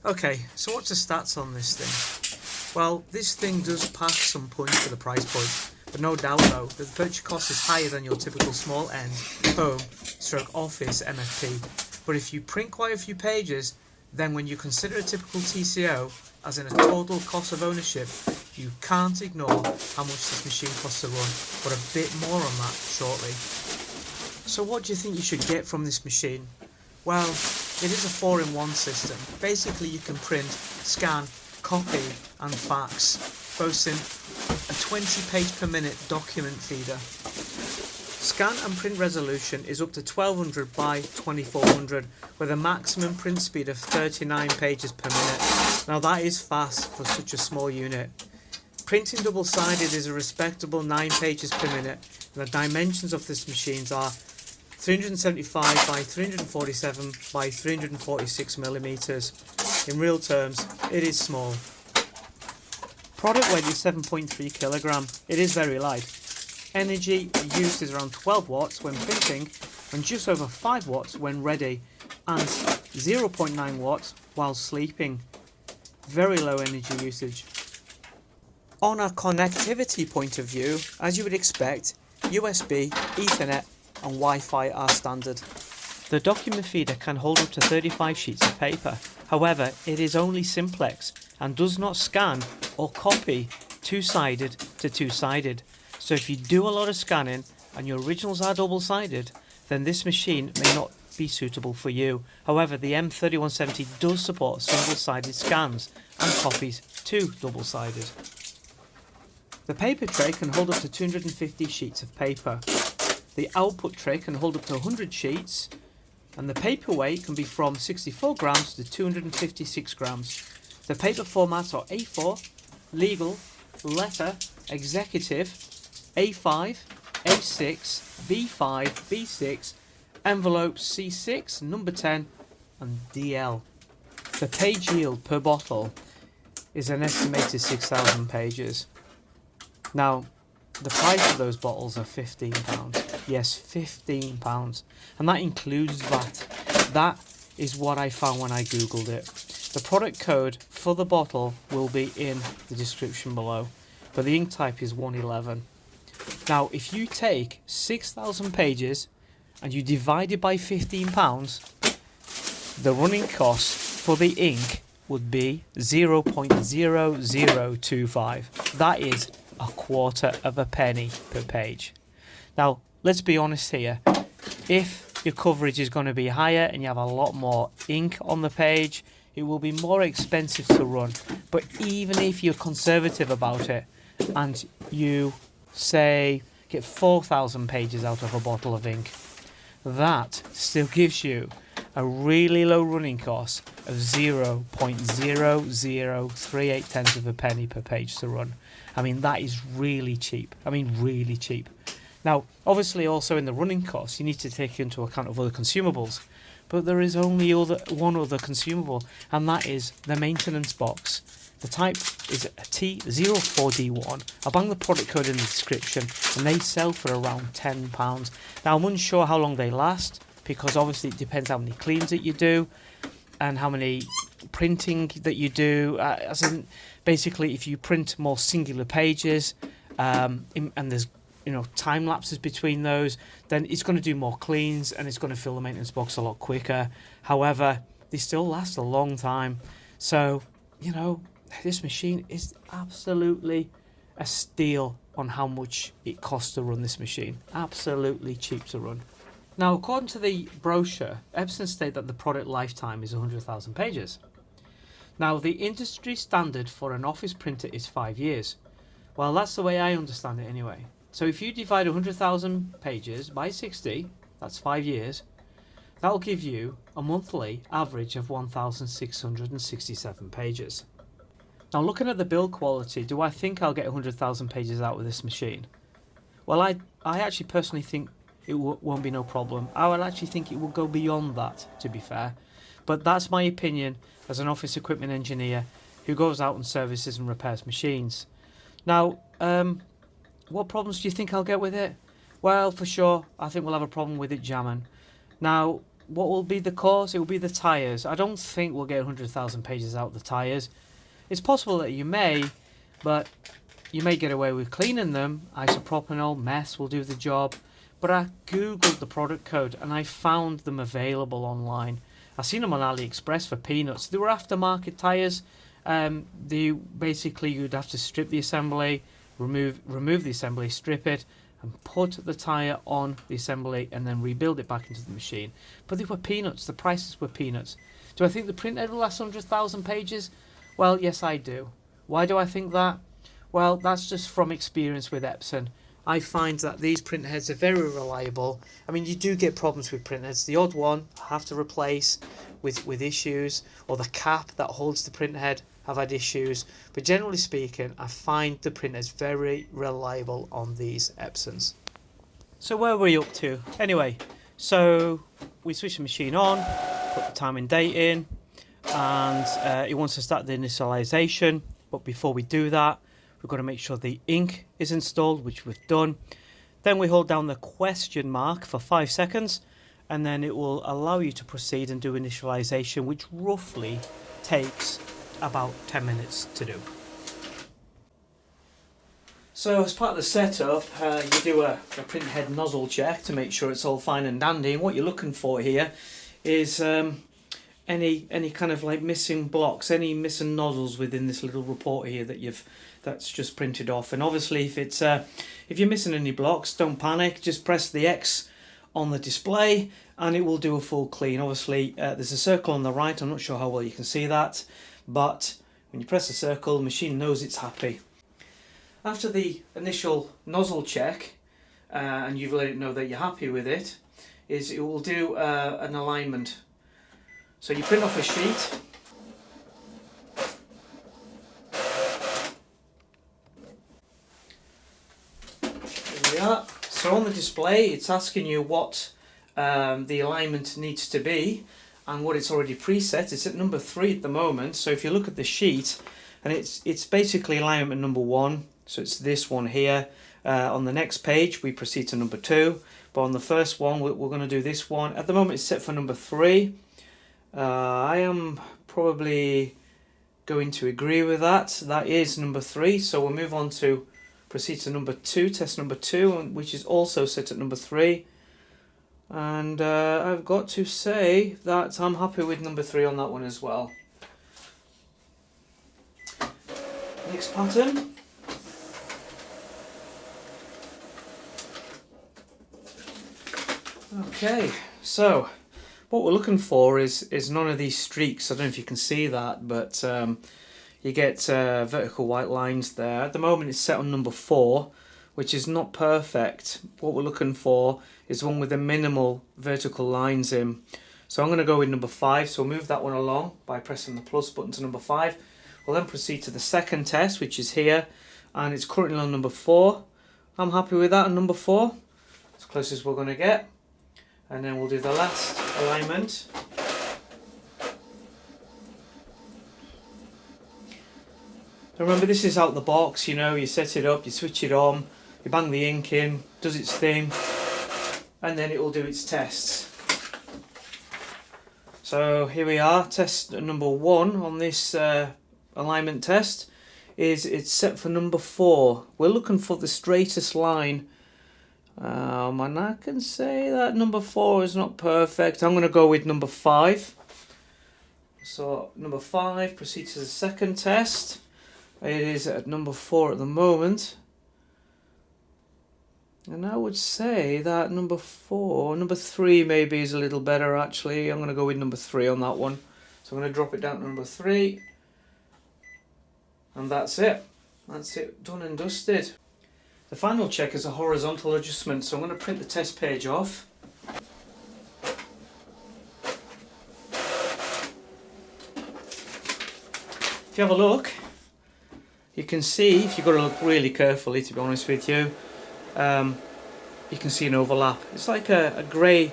Okay, so what's the stats on this thing? Well, this thing does pass some points for the price point, but no doubt though that the purchase cost is higher than your typical small end home stroke office MFP. But if you print quite a few pages, then when you consider a typical TCO, as in a total cost of ownership, you can't ignore how much this machine costs to run, but a bit more on that shortly. So what do you think you should get from this machine? Well, it is a 4-in-1 system. Basically you can print, scan, copy and fax, boasting a 20 page per minute document feeder. Scan and print resolution is up to 1200 by 2400 with a maximum print speed of 39 pages per minute. Now that is fast for such a small unit. Printing double-sided is a respectable 9 pages per minute, and the dimensions of this machine are 375 by 347 by 346 millimeters. In real terms, it is small. Product weight is 7.3 kilogram. It is very light. Energy used is around 12 watts when printing and just over 5 watts when ready, and 0.9 watts while sleeping. Very low energy usage. On a connectivity point of view, as you would expect, USB, Ethernet and Wi-Fi are standard. The document feeder can hold up to 35 sheets of paper. However, it is only simplex and does not scan or copy two-sided to two-sided. So if you do a lot of scanning and your originals are double-sided, then this machine may not be suitable for you. However, the M3170 does support single-sided scans and copies to double-sided. The paper tray can hold up to 250 sheets of paper. The output tray can hold up to 100 sheets, and the paper weight can be from 64 grams to 256 grams. The paper formats are A4, legal, letter, executive, A5, A6, B5, B6, envelopes C6, number 10 and DL. The page yield per bottle is an estimated 6,000 pages. Now, the price of those bottles are £15. Yes, £15. And that includes VAT. That is what I found when I googled it. The product code for the bottle will be in the description below, but the ink type is 111. Now, if you take 6,000 pages and you divide it by £15, the running cost for the ink would be 0.0025. That is a quarter of a penny per page. Now, let's be honest here. If your coverage is going to be higher and you have a lot more ink on the page, it will be more expensive to run. But even if you're conservative about it and you say get 4,000 pages out of a bottle of ink, that still gives you a really low running cost of 0.0038 tenths of a penny per page to run. I mean, that is really cheap. I mean, really cheap. Now, obviously also in the running costs, you need to take into account of other consumables. But there is only one other consumable, and that is the maintenance box. The type is a T04D1. I'll bang the product code in the description, and they sell for around £10. Now, I'm unsure how long they last, because obviously it depends how many cleans that you do, and how many printing that you do. As in, basically, if you print more singular pages, and there's time lapses between those, then it's going to do more cleans and it's going to fill the maintenance box a lot quicker. However, they still last a long time. So, this machine is absolutely a steal on how much it costs to run this machine. Absolutely cheap to run. Now, according to the brochure, Epson state that the product lifetime is 100,000 pages. Now, the industry standard for an office printer is 5 years. Well, that's the way I understand it anyway. So if you divide 100,000 pages by 60, that's 5 years, that'll give you a monthly average of 1,667 pages. Now, looking at the build quality, do I think I'll get 100,000 pages out with this machine? Well, I actually personally think it won't be no problem. I would actually think it will go beyond that, to be fair. But that's my opinion as an office equipment engineer who goes out and services and repairs machines. Now, what problems do you think I'll get with it? Well, for sure, I think we'll have a problem with it jamming. Now, what will be the cause? It will be the tyres. I don't think we'll get 100,000 pages out of the tyres. It's possible that you may, but you may get away with cleaning them. Isopropanol mess will do the job. But I googled the product code and I found them available online. I seen them on AliExpress for peanuts. They were aftermarket tyres. You'd have to strip the assembly, remove the assembly, strip it, and put the tyre on the assembly and then rebuild it back into the machine. But they were peanuts. The prices were peanuts. Do I think the printhead will last 100,000 pages? Well, yes, I do. Why do I think that? Well, that's just from experience with Epson. I find that these printheads are very reliable. I mean, you do get problems with printheads. The odd one I have to replace with issues, or the cap that holds the printhead have had issues. But generally speaking, I find the printheads very reliable on these Epsons. So where were we up to? Anyway, so we switch the machine on, put the time and date in, and it wants to start the initialization. But before we do that, we've got to make sure the ink is installed, which we've done. Then we hold down the question mark for 5 seconds, and then it will allow you to proceed and do initialization, which roughly takes about 10 minutes to do. So as part of the setup, you do a printhead nozzle check to make sure it's all fine and dandy. And what you're looking for here is any kind of like missing blocks, any missing nozzles within this little report here that's just printed off. And obviously if you're missing any blocks, don't panic, just press the X on the display and it will do a full clean. Obviously there's a circle on the right. I'm not sure how well you can see that, but when you press the circle, the machine knows it's happy. After the initial nozzle check and you've let it know that you're happy with it, it will do an alignment. So you print off a sheet, there we are. So on the display it's asking you what the alignment needs to be and what it's already preset. It's at number 3 at the moment. So if you look at the sheet, and it's basically alignment number 1, so it's this one here. On the next page we proceed to number 2, but on the first one we're going to do this one. At the moment it's set for number 3. I am probably going to agree with that. That is number 3, so we'll move on to proceed to number 2, test number 2, which is also set at number 3. And I've got to say that I'm happy with number 3 on that one as well. Next pattern. Okay, so what we're looking for is none of these streaks. I don't know if you can see that, but you get vertical white lines there. At the moment it's set on number 4, which is not perfect. What we're looking for is one with the minimal vertical lines in. So I'm going to go with number 5, so we'll move that one along by pressing the plus button to number 5. We'll then proceed to the second test, which is here, and it's currently on number 4. I'm happy with that on number 4, as close as we're going to get. And then we'll do the last alignment. Remember, this is out the box, you know, you set it up, you switch it on, you bang the ink in, does its thing, and then it will do its tests. So here we are, test number 1 on this alignment test is it's set for number 4. We're looking for the straightest line. And I can say that number 4 is not perfect. I'm going to go with number 5. So number 5, proceed to the second test. It is at number 4 at the moment. And I would say that number 3 maybe is a little better actually. I'm going to go with number 3 on that one. So I'm going to drop it down to number 3. And that's it. That's it, done and dusted. The final check is a horizontal adjustment, so I'm going to print the test page off. If you have a look, you can see, if you've got to look really carefully to be honest with you, you can see an overlap. It's like a grey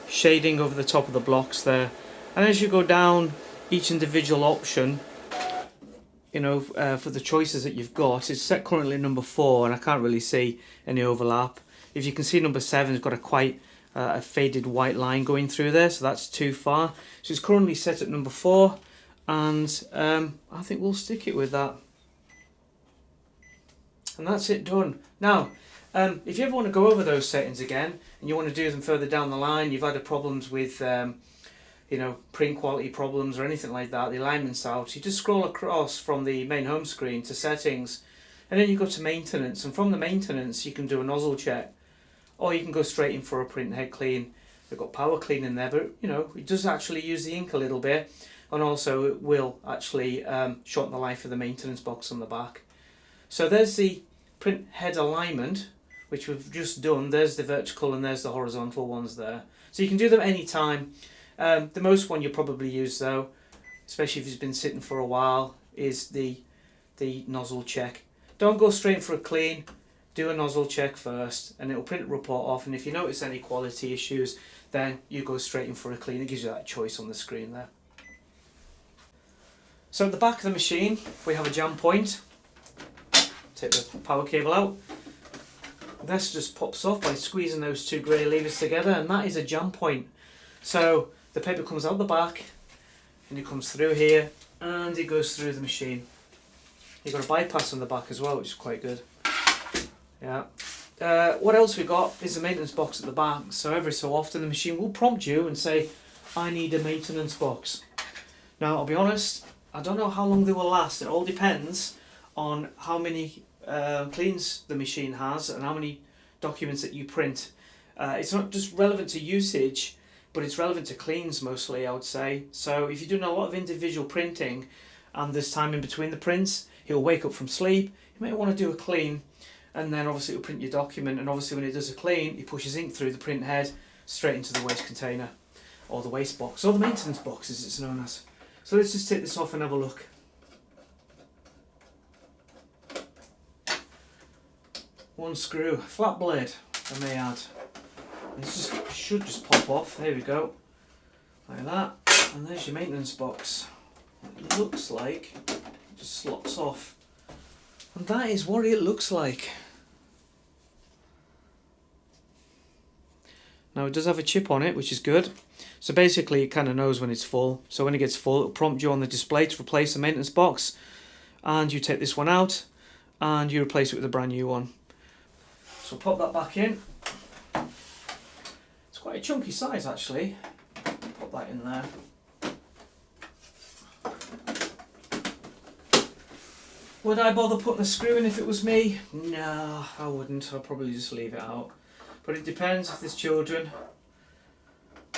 shading over the top of the blocks there. And as you go down each individual option, you know, for the choices that you've got, it's set currently number 4 and I can't really see any overlap. If you can see, number 7 has got a quite a faded white line going through there, so that's too far. So it's currently set at number 4, and I think we'll stick it with that. And that's it done. Now, if you ever want to go over those settings again, and you want to do them further down the line, you've had problems with print quality problems or anything like that, the alignment's out, you just scroll across from the main home screen to settings, and then you go to maintenance, and from the maintenance you can do a nozzle check, or you can go straight in for a print head clean. They've got power clean in there, but it does actually use the ink a little bit, and also it will actually shorten the life of the maintenance box on the back. So there's the print head alignment, which we've just done. There's the vertical and there's the horizontal ones there. So you can do them anytime. The most one you probably use though, especially if it's been sitting for a while, is the nozzle check. Don't go straight for a clean, do a nozzle check first, and it'll print a report off, and if you notice any quality issues, then you go straight in for a clean. It gives you that choice on the screen there. So at the back of the machine we have a jam point. Take the power cable out. This just pops off by squeezing those two grey levers together, and that is a jam point. So the paper comes out the back and it comes through here and it goes through the machine. You've got a bypass on the back as well, which is quite good. Yeah. What else we got is a maintenance box at the back. So every so often the machine will prompt you and say, I need a maintenance box. Now I'll be honest, I don't know how long they will last. It all depends on how many cleans the machine has and how many documents that you print. It's not just relevant to usage, but it's relevant to cleans mostly, I would say. So if you're doing a lot of individual printing and there's time in between the prints, he'll wake up from sleep, you might want to do a clean, and then obviously it'll print your document, and obviously when it does a clean, he pushes ink through the print head straight into the waste container, or the waste box, or the maintenance box as it's known as. So let's just take this off and have a look. One screw, flat blade, I may add. This should just pop off. There we go, like that. And there's your maintenance box. It looks like it just slots off, and that is what it looks like. Now it does have a chip on it, which is good. So basically it kind of knows when it's full. So when it gets full, it'll prompt you on the display to replace the maintenance box, and you take this one out and you replace it with a brand new one. So pop that back in. It's quite a chunky size actually. Pop that in there. Would I bother putting a screw in if it was me? No, I wouldn't. I'd probably just leave it out. But it depends if there's children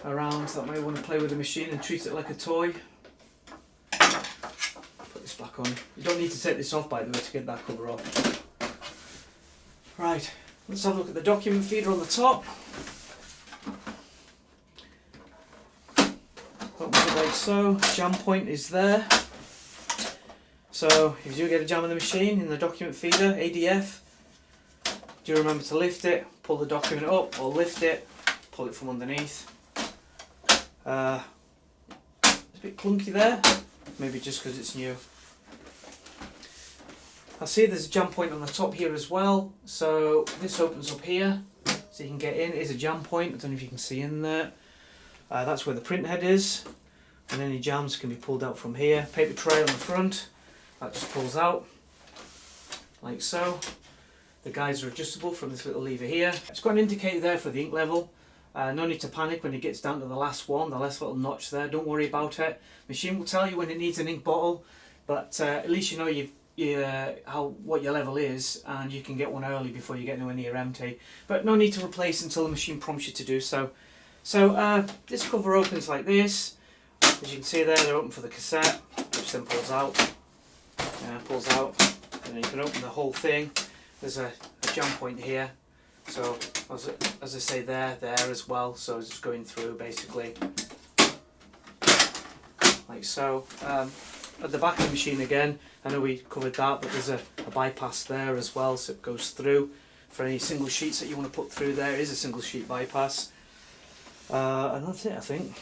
around that may want to play with the machine and treat it like a toy. Put this back on. You don't need to take this off, by the way, to get that cover off. Right, let's have a look at the document feeder on the top. Opens it like so. Jam point is there. So if you do get a jam in the machine, in the document feeder, ADF, do remember to lift it, pull the document up, or lift it, pull it from underneath. It's a bit clunky there, maybe just because it's new. I see there's a jam point on the top here as well, so this opens up here, so you can get in. It is a jam point, I don't know if you can see in there. That's where the print head is, and any jams can be pulled out from here. Paper tray on the front. That just pulls out, like so. The guides are adjustable from this little lever here. It's got an indicator there for the ink level. No need to panic when it gets down to the last one, the last little notch there. Don't worry about it. Machine will tell you when it needs an ink bottle, but at least you know what your level is, and you can get one early before you get nowhere near empty. But no need to replace until the machine prompts you to do so. So this cover opens like this. As you can see there, they're open for the cassette, which then pulls out. Pulls out, and then you can open the whole thing. There's a jam point here, so as I say there as well, so it's just going through basically like so. At the back of the machine again, I know we covered that, but there's a bypass there as well, so it goes through. For any single sheets that you want to put through, there is a single sheet bypass, and that's it, I think.